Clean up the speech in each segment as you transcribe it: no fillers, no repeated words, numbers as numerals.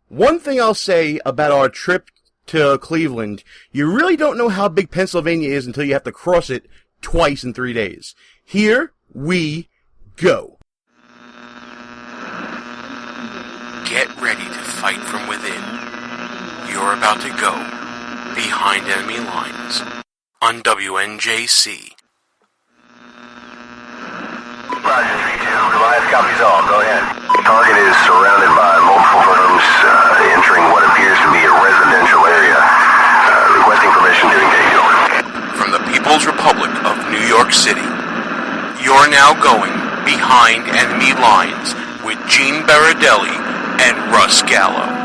One thing I'll say about our trip to Cleveland, you really don't know how big Pennsylvania is until you have to cross it twice in 3 days. Here we go. Get ready to fight from within. You're about to go behind enemy lines on WNJC. Roger, 3-2. Goliath copies all. Go ahead. Target is surrounded by multiple firms entering what appears to be a residential area. Requesting permission to engage. From the People's Republic of New York City, you're now going behind enemy lines with Gene Berardelli and Russ Gallo.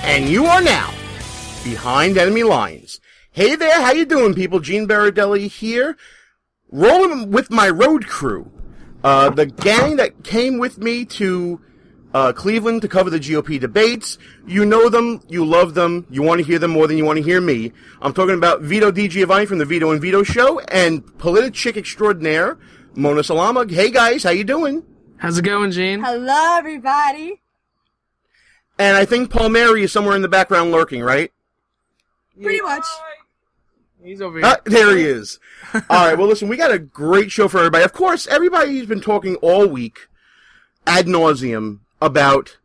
And you are now behind enemy lines. Hey there, how you doing, people? Gene Berardelli here, rolling with my road crew. The gang that came with me to Cleveland to cover the GOP debates. You know them, you love them, you want to hear them more than you want to hear me. I'm talking about Vito DiGiovanni from the Vito and Vito Show and PolitiChicks extraordinaire, Mona Salama. Hey guys, how you doing? How's it going, Gene? Hello, everybody. And I think Paul Mary is somewhere in the background lurking, right? Pretty much. He's over here. There he is. All right, well, listen, we got a great show for everybody. Of course, everybody's been talking all week ad nauseum about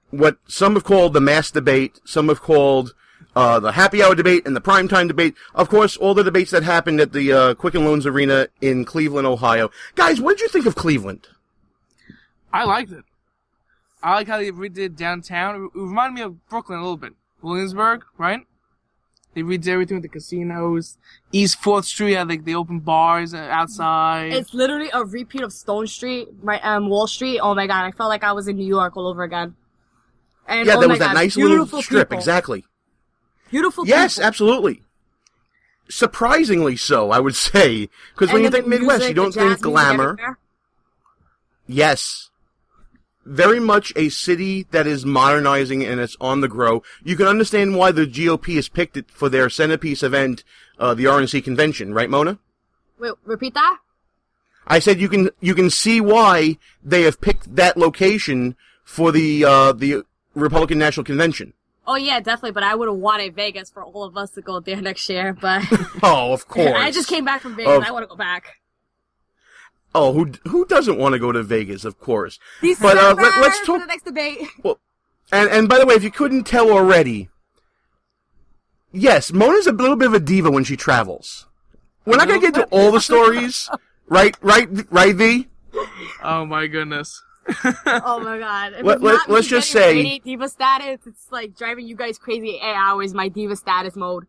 what some have called the mass debate, some have called the happy hour debate and the primetime debate. Of course, all the debates that happened at the Quicken Loans Arena in Cleveland, Ohio. Guys, what did you think of Cleveland? I liked it. I like how they redid downtown. It reminded me of Brooklyn a little bit. Williamsburg, right? They redid everything with the casinos. East 4th Street had like the open bars outside. It's literally a repeat of Stone Street, right? Wall Street. Oh my god, I felt like I was in New York all over again. And Yeah, there was that nice little strip, people. exactly. Beautiful Yes, people. absolutely. Surprisingly so, I would say. Because when you think Midwest, you don't think glamour. Yes. Very much a city that is modernizing and it's on the grow. You can understand why the GOP has picked it for their centerpiece event, the RNC convention, right, Mona? Wait, repeat that? I said you can see why they have picked that location for the Republican National Convention. Oh yeah, definitely, but I would have wanted Vegas for all of us to go there next year, but... Oh, of course. I just came back from Vegas, I want to go back. Oh, who doesn't want to go to Vegas, of course. But let's talk for the next debate. Well, and by the way, if you couldn't tell already, yes, Mona's a little bit of a diva when she travels. We're not going to get into all the stories, right, V? Oh my goodness. Oh my god. Let's just say diva status, it's like driving you guys crazy 8 hours, my diva status mode.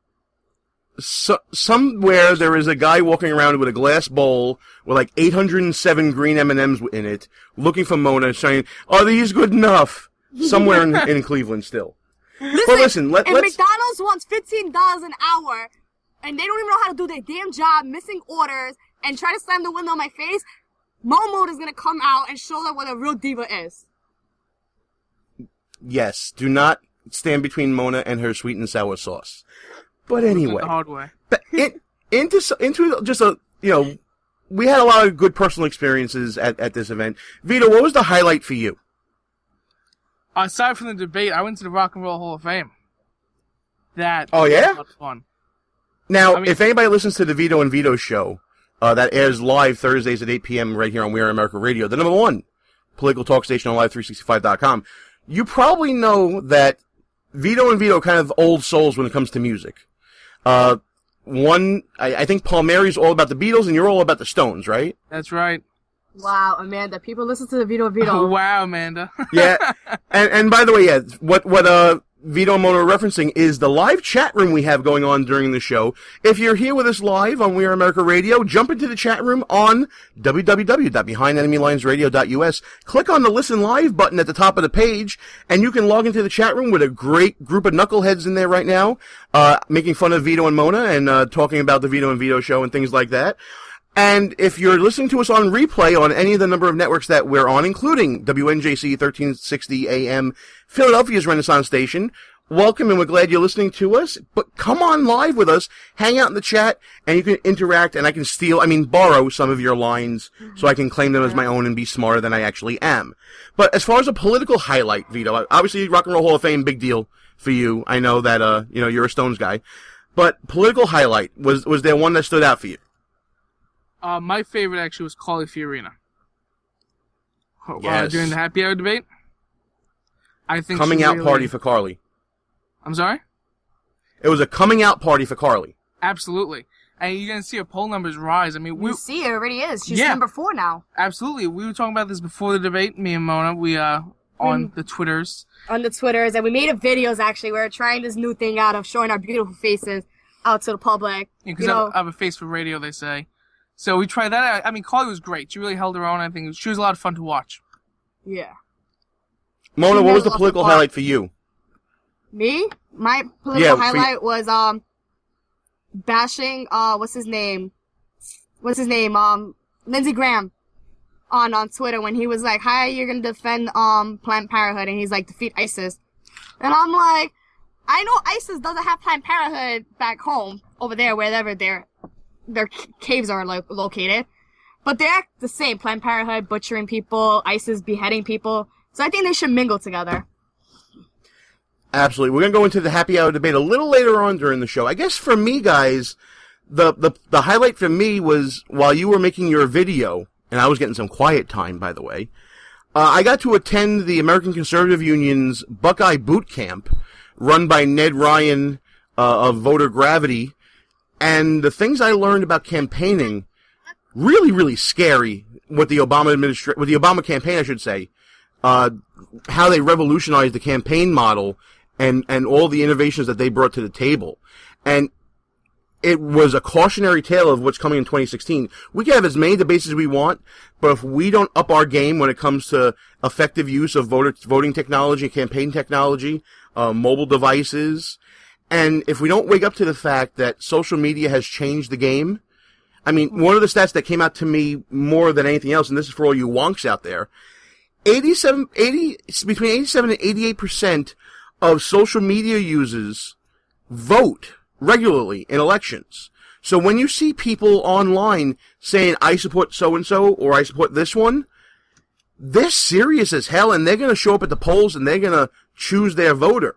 So, somewhere there is a guy walking around with a glass bowl with like 807 green M&Ms in it, looking for Mona, saying, "Are these good enough?" Somewhere in Cleveland still. Listen, let's. McDonald's wants $15 an hour, and they don't even know how to do their damn job, missing orders, and try to slam the window in my face, Momo is gonna come out and show them what a real diva is. Yes, do not stand between Mona and her sweet and sour sauce. But anyway, the hard way. into just a, we had a lot of good personal experiences at this event. Vito, what was the highlight for you? Aside from the debate, I went to the Rock and Roll Hall of Fame. That Oh, yeah? was a lot of fun. Now, if anybody listens to the Vito and Vito Show, that airs live Thursdays at 8 p.m. right here on We Are America Radio, the number 1 political talk station on Live365.com, you probably know that Vito and Vito are kind of old souls when it comes to music. I think Paul Mary's all about the Beatles and you're all about the Stones, right? That's right. Wow, Amanda, people listen to the Vito and Vito. Oh, wow, Amanda. Yeah. And by the way, yeah, what Vito and Mona are referencing is the live chat room we have going on during the show. If you're here with us live on We Are America Radio, jump into the chat room on www.BehindEnemyLinesRadio.us. Click on the Listen Live button at the top of the page, and you can log into the chat room with a great group of knuckleheads in there right now, making fun of Vito and Mona and talking about the Vito and Vito Show and things like that. And if you're listening to us on replay on any of the number of networks that we're on, including WNJC 1360 AM, Philadelphia's Renaissance Station, welcome, and we're glad you're listening to us. But come on live with us, hang out in the chat, and you can interact, and I can borrow some of your lines so I can claim them as my own and be smarter than I actually am. But as far as a political highlight, Vito, obviously Rock and Roll Hall of Fame, big deal for you. I know that, you're a Stones guy. But political highlight, was there one that stood out for you? My favorite actually was Carly Fiorina. Yes. During the happy hour debate. I think coming out party for Carly. I'm sorry? It was a coming out party for Carly. Absolutely. And you're going to see her poll numbers rise. I mean, You see, it already is. She's number 4 now. Absolutely. We were talking about this before the debate, me and Mona. We, on the Twitters. On the Twitters, and we made videos, actually. We were trying this new thing out of showing our beautiful faces out to the public. Because I have a face for radio, they say. So we tried that out. I mean, Carly was great. She really held her own. I think she was a lot of fun to watch. Yeah. Mona, what was the political highlight for you? Me? My political highlight was bashing what's his name? Lindsey Graham on Twitter when he was like, "How are you gonna defend Planned Parenthood?" And he's like, "Defeat ISIS." And I'm like, I know ISIS doesn't have Planned Parenthood back home over there, wherever their caves are located, but they act the same. Planned Parenthood butchering people, ISIS beheading people. So I think they should mingle together. Absolutely. We're going to go into the happy hour debate a little later on during the show. I guess for me, guys, the highlight for me was while you were making your video, and I was getting some quiet time, by the way, I got to attend the American Conservative Union's Buckeye Boot Camp, run by Ned Ryan of Voter Gravity, and the things I learned about campaigning, really, really scary with the Obama campaign, I should say. How they revolutionized the campaign model and all the innovations that they brought to the table. And it was a cautionary tale of what's coming in 2016. We can have as many debates as we want, but if we don't up our game when it comes to effective use of voting technology, campaign technology, mobile devices, and if we don't wake up to the fact that social media has changed the game. I mean, one of the stats that came out to me more than anything else, and this is for all you wonks out there, between 87 and 88% of social media users vote regularly in elections. So when you see people online saying, "I support so-and-so," or "I support this one," they're serious as hell, and they're going to show up at the polls, and they're going to choose their voter.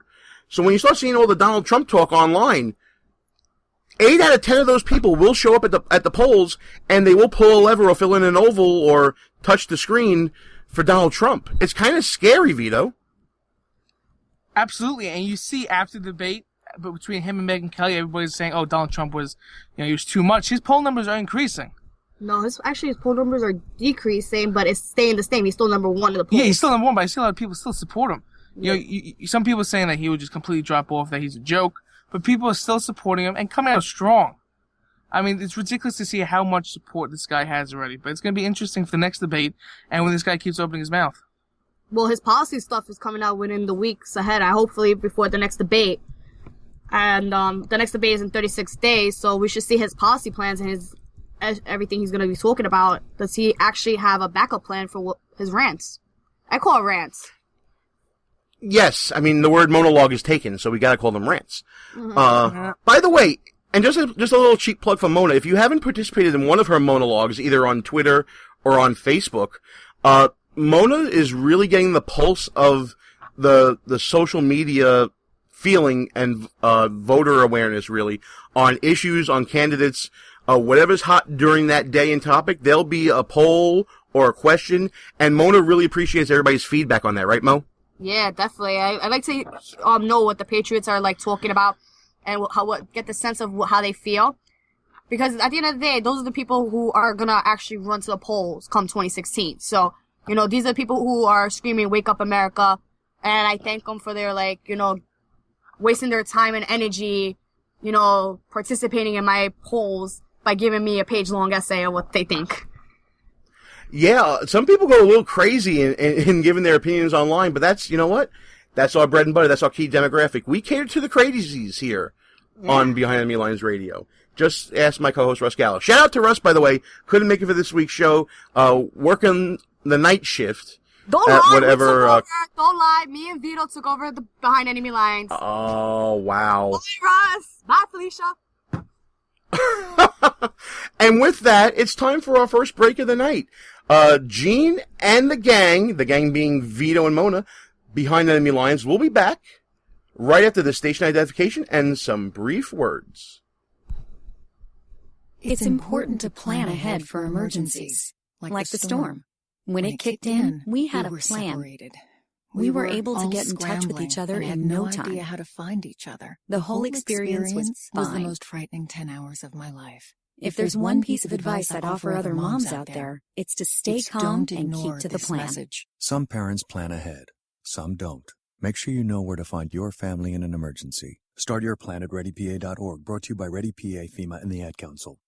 So when you start seeing all the Donald Trump talk online, 8 out of 10 of those people will show up at the polls, and they will pull a lever or fill in an oval or touch the screen for Donald Trump. It's kind of scary, Vito. Absolutely, and you see after the debate, but between him and Megyn Kelly, everybody's saying, "Oh, Donald Trump was, he was too much." His poll numbers are increasing. No, his poll numbers are decreasing, but it's staying the same. He's still number 1 in the polls. Yeah, he's still number 1, but I see a lot of people still support him. Some people are saying that he would just completely drop off, that he's a joke, but people are still supporting him and coming out strong. I mean, it's ridiculous to see how much support this guy has already, but it's going to be interesting for the next debate and when this guy keeps opening his mouth. Well, his policy stuff is coming out within the weeks ahead, hopefully before the next debate. And the next debate is in 36 days, so we should see his policy plans and everything he's going to be talking about. Does he actually have a backup plan for his rants? I call it rants. Yes, I mean, the word monologue is taken, so we gotta call them rants. Mm-hmm. By the way, and just a little cheap plug for Mona, if you haven't participated in one of her monologues, either on Twitter or on Facebook, Mona is really getting the pulse of the social media feeling and voter awareness, really, on issues, on candidates, whatever's hot during that day and topic. There'll be a poll or a question, and Mona really appreciates everybody's feedback on that, right, Mo? Yeah, definitely. I like to know what the Patriots are like talking about and get the sense of how they feel. Because at the end of the day, those are the people who are going to actually run to the polls come 2016. So, these are people who are screaming, "Wake up, America." And I thank them for their, wasting their time and energy, you know, participating in my polls by giving me a page-long essay of what they think. Yeah, some people go a little crazy in giving their opinions online, but that's, you know what? That's our bread and butter. That's our key demographic. We cater to the crazies here on Behind Enemy Lines Radio. Just ask my co-host, Russ Gallo. Shout out to Russ, by the way. Couldn't make it for this week's show. Working the night shift. Don't lie, whatever. Don't lie. Me and Vito took over the Behind Enemy Lines. Oh, wow. Bye, Russ. Bye, Felicia. And with that, it's time for our first break of the night. Gene and the gang being Vito and Mona, Behind Enemy Lines, will be back right after the station identification and some brief words. It's important to plan ahead for emergencies, like the storm. When it kicked in, we had a plan. Separated. We were able to get in touch with each other in no time. Idea how to find each other. The whole experience was the most frightening 10 hours of my life. If there's one piece of advice I'd offer other moms out there, it's to stay calm and keep to the plan. Some parents plan ahead. Some don't. Make sure you know where to find your family in an emergency. Start your plan at ReadyPA.org. Brought to you by ReadyPA, FEMA, and the Ad Council.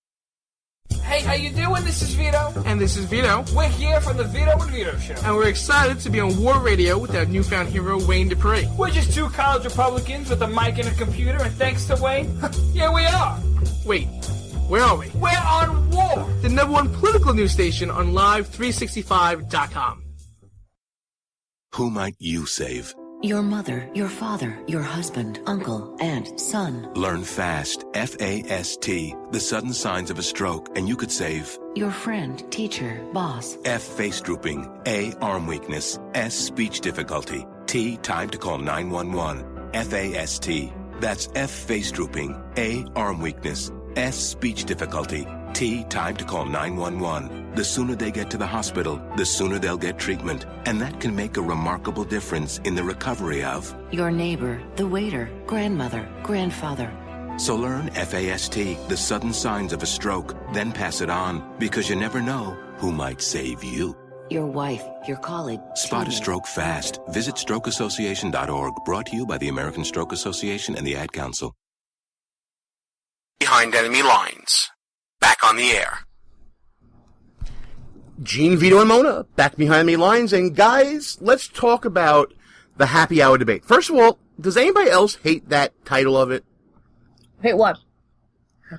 Hey, how you doing? This is Vito. And this is Vito. We're here from the Vito and Vito Show. And we're excited to be on War Radio with our newfound hero, Wayne Dupree. We're just two college Republicans with a mic and a computer, and thanks to Wayne, here we are. Wait, where are we? We're on War, the #1 political news station on Live365.com. Who might you save? Your mother, your father, your husband, uncle, aunt, son. Learn FAST, F-A-S-T, the sudden signs of a stroke, and you could save your friend, teacher, boss. F, face drooping. A, arm weakness. S, speech difficulty. T, time to call 911. F-A-S-T. That's F, face drooping. A, arm weakness. S, speech difficulty. T, time to call 911. The sooner they get to the hospital, the sooner they'll get treatment. And that can make a remarkable difference in the recovery of your neighbor, the waiter, grandmother, grandfather. So learn FAST, the sudden signs of a stroke, then pass it on, because you never know who might save you. Your wife, your colleague. Spot a stroke fast. Visit strokeassociation.org. Brought to you by the American Stroke Association and the Ad Council. Behind Enemy Lines. Back on the air. Gene, Vito, and Mona, back behind enemy lines. And guys, let's talk about the happy hour debate. First of all, does anybody else hate that title of it? Hate what?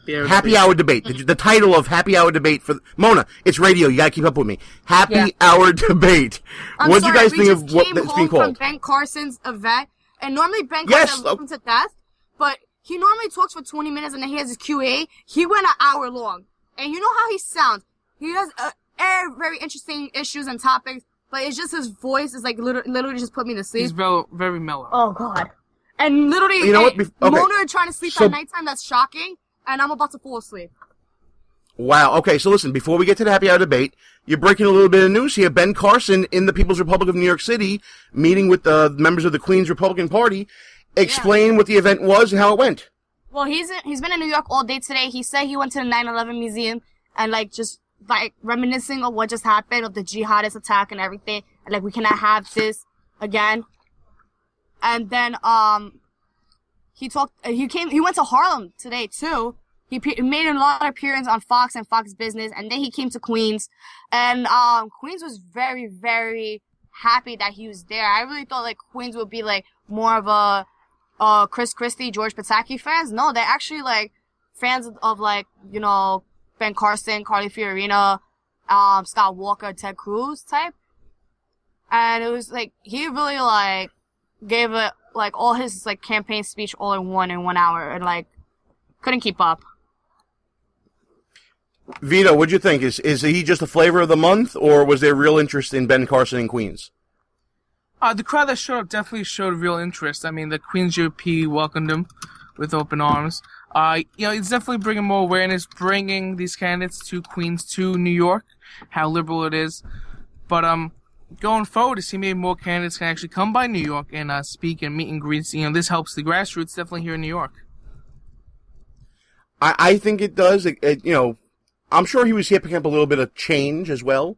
Happy Hour Debate. The title of Happy Hour Debate for Mona. It's radio. You gotta keep up with me. Happy Hour Debate. What do you guys think of what that's being called? From Ben Carson's event, and normally Ben Carson loves him to death, but he normally talks for 20 minutes and then he has his QA. He went an hour long, and you know how he sounds. He has very interesting issues and topics, but it's just his voice is like literally just put me to sleep. He's very mellow. Oh God. And literally, you know what? Mona trying to sleep at nighttime. That's shocking. And I'm about to fall asleep. Wow. Okay, so listen, before we get to the happy hour debate, you're breaking a little bit of news here. Ben Carson in the People's Republic of New York City, meeting with the members of the Queens Republican Party, explain what the event was and how it went. Well, he's been in New York all day today. He said he went to the 9/11 museum and just reminiscing of what just happened, of the jihadist attack and everything. And we cannot have this again. And then, he went to Harlem today too. He made a lot of appearances on Fox and Fox Business, and then he came to Queens. And, Queens was very, very happy that he was there. I really thought, Queens would be, more of a, Chris Christie, George Pataki fans. No, they're actually, fans of Ben Carson, Carly Fiorina, Scott Walker, Ted Cruz type. And it was, he really, gave it, all his, campaign speech all in 1 hour, and, couldn't keep up. Vito, what'd you think? Is he just a flavor of the month, or was there real interest in Ben Carson in Queens? The crowd that showed up definitely showed real interest. I mean, the Queens GOP welcomed him with open arms. It's definitely bringing more awareness, bringing these candidates to Queens, to New York, how liberal it is. But, going forward, to see maybe more candidates can actually come by New York and speak and meet and greet. This helps the grassroots definitely here in New York. I think it does. I'm sure he was here picking up a little bit of change as well,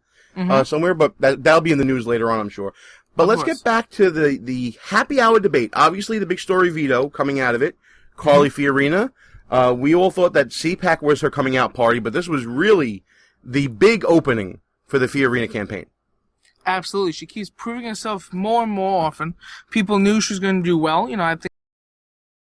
somewhere, but that'll be in the news later on, I'm sure. But let's get back to the happy hour debate. Obviously, the big story, Vito, coming out of it. Carly Fiorina. We all thought that CPAC was her coming out party, but this was really the big opening for the Fiorina campaign. Absolutely. She keeps proving herself more and more often. People knew she was going to do well. You know, I think